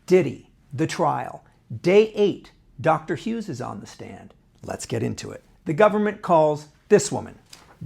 Diddy, the trial. Day 8, Dr. Hughes is on the stand. Let's get into it. The government calls this woman,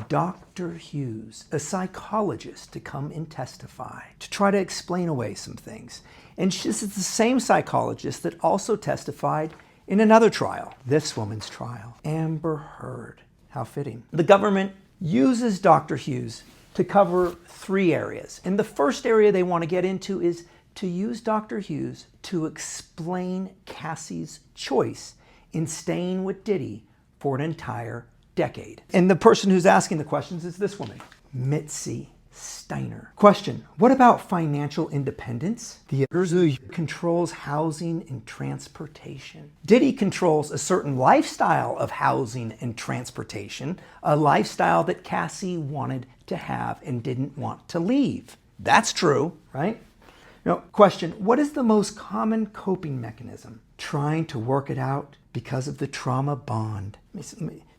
Dr. Hughes, a psychologist, to come and testify, to try to explain away some things. And this is the same psychologist that also testified in another trial, this woman's trial, Amber Heard. How fitting. The government uses Dr. Hughes to cover 3 areas. And the first area they want to get into is to use Dr. Hughes to explain Cassie's choice in staying with Diddy for an entire decade. And the person who's asking the questions is this woman, Mitzi Steiner. Question, what about financial independence? The other controls housing and transportation. Diddy controls a certain lifestyle of housing and transportation, a lifestyle that Cassie wanted to have and didn't want to leave. That's true, right? Now, question, what is the most common coping mechanism? Trying to work it out because of the trauma bond.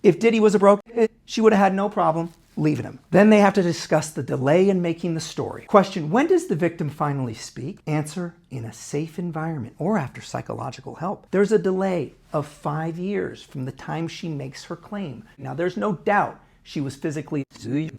If Diddy was a broke, she would have had no problem leaving him. Then they have to discuss the delay in making the story. Question, when does the victim finally speak? Answer, in a safe environment or after psychological help. There's a delay of 5 years from the time she makes her claim. Now, there's no doubt she was physically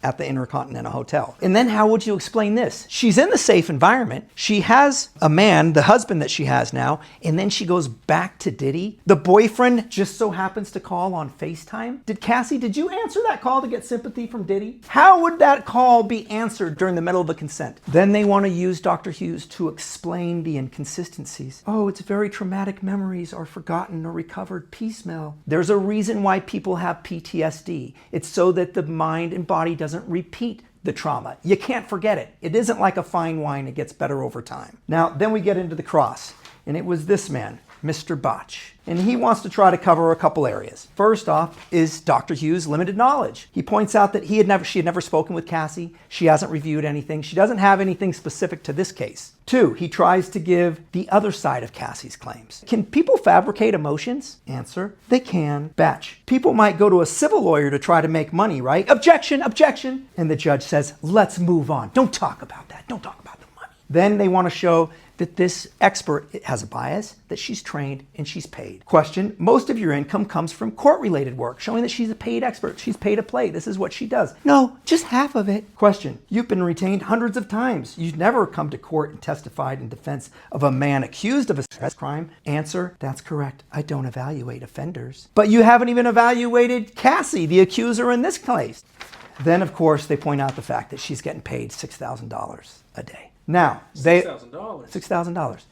at the Intercontinental Hotel. And then how would you explain this? She's in the safe environment. She has a man, the husband that she has now, and then she goes back to Diddy. The boyfriend just so happens to call on FaceTime. Did you answer that call to get sympathy from Diddy? How would that call be answered during the middle of the consent? Then they want to use Dr. Hughes to explain the inconsistencies. Oh, it's very traumatic memories are forgotten or recovered piecemeal. There's a reason why people have PTSD. It's so that the mind and body doesn't repeat the trauma. You can't forget it. It isn't like a fine wine, it gets better over time. Now, then we get into the cross, and it was this man, Mr. Botch. And he wants to try to cover a couple areas. First off is Dr. Hughes' limited knowledge. He points out that she had never spoken with Cassie. She hasn't reviewed anything. She doesn't have anything specific to this case. 2, he tries to give the other side of Cassie's claims. Can people fabricate emotions? Answer, they can. Batch, people might go to a civil lawyer to try to make money, right? Objection, objection. And the judge says, let's move on. Don't talk about that. Don't talk about the money. Then they want to show that this expert has a bias, that she's trained and she's paid. Question, most of your income comes from court-related work, showing that she's a paid expert. She's paid to play. This is what she does. No, just half of it. Question, you've been retained hundreds of times. You've never come to court and testified in defense of a man accused of a stress crime. Answer, that's correct. I don't evaluate offenders. But you haven't even evaluated Cassie, the accuser in this case. Then, of course, they point out the fact that she's getting paid $6,000 a day. Now, $6,000.